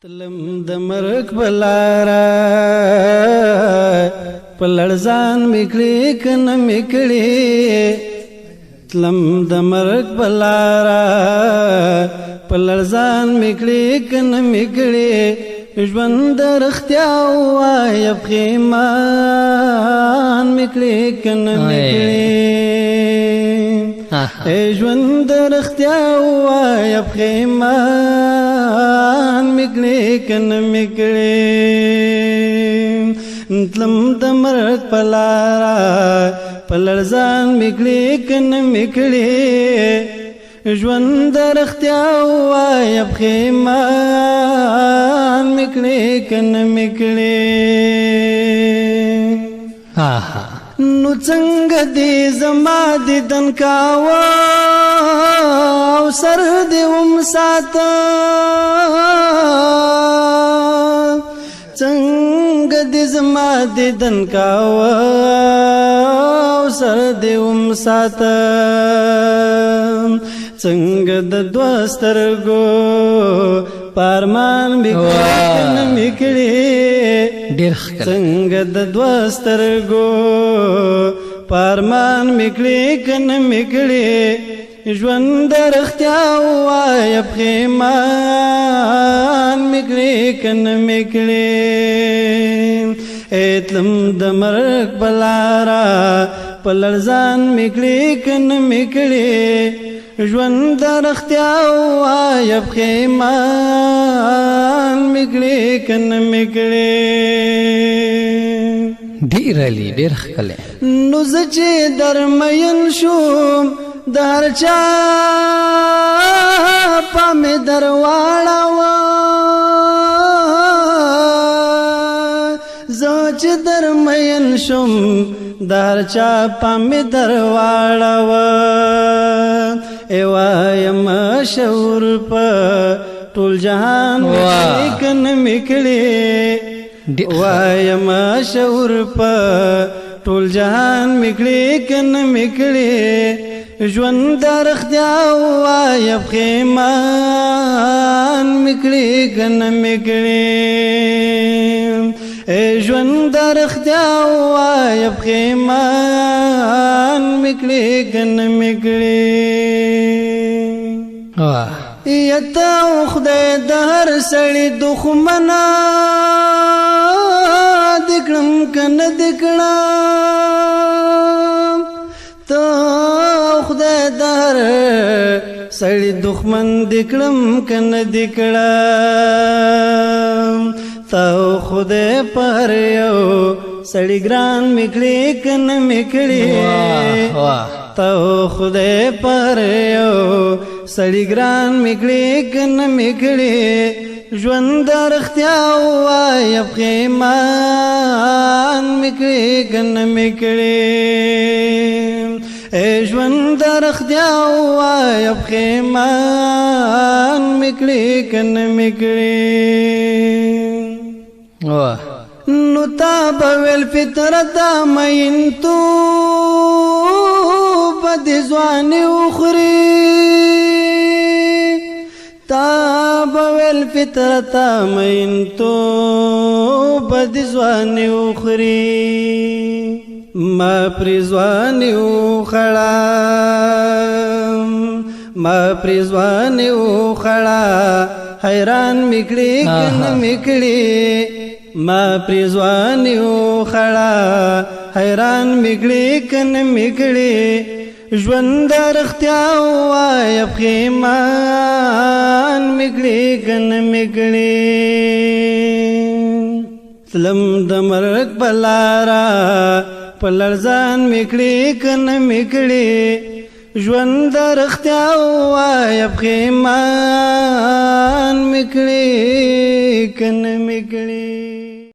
تلم د مرګ بلارا پلړزان میکړي کنه میکړي تلم د مرګ بلارا پلړزان میکړي کنه میکړي ژوند درختیا وای پخیمان میکړي کنه میکړي ژوند درختیا وای پخیمان میکړي کنه میکړي تلم د مرګ بلارا پلړزان میکړي کنه میکړي ژوند درختیا وای پخیمان میکړي کنه میکړي نو څنګه دې زما دیدن کاوه او سر دې ساته څنګه دې زما دیدن کاوه او سر دې ساته څنګه د دوسترګو پارمان میکړي څنګه د دوسترګو پارمان میکړي کنه میکړي ژوند درختیا وای پخیمان میکړي کنه میکړي اتلم د مرګ بلارا پلړزان میکړي کنه میکړي ژوند درختیا وای پخیمان میکړي کنه میکړي ډیر علی ډیر ښکلی نو زه چې درمین شوم د هر چا پامې درواړوه زه چې درمین شوم د هر چا پامې درواړوه وایم شعور په ټول جهان کنه میکړي وایم شعور په ټول جهان میکړي کنه میکړي ژوند درختیا وای پخیمان میکړي کنه میکړي ژوند درختیا وای پخیمان میکړي کنه میکړي یتا خدای د هر سړي دښمنا دکړم کنه دکړم ته خدای د هر سړي دښمن دکړم کنه دکړم ته خدای پر یو سړي ګران میکړي کنه میکړي ته خدای پر یو سړي ګران میکړي کنه میکړي ژوند درختیا وای پخیمان میکړي کنه میکړي ژوند درختیا وای پخیمان میکړي کنه میکړي نو تا بویل فطرت مین تو بد ځواني اخري تا بویل فطرت مین تو بد ځواني اخري ما پرځواني وخړه ما پرځواني وخړه حیران میکړي کنه میکړي ما پرځواني وخړه حیران میکړي کنه میکړي ژوند درختیا وای پخیمان میکړي کنه میکړي تلم د مرګ بلارا پلړزان میکړي کنه میکړي ژوند درختیا وای پخیمان میکړي کنه میکړي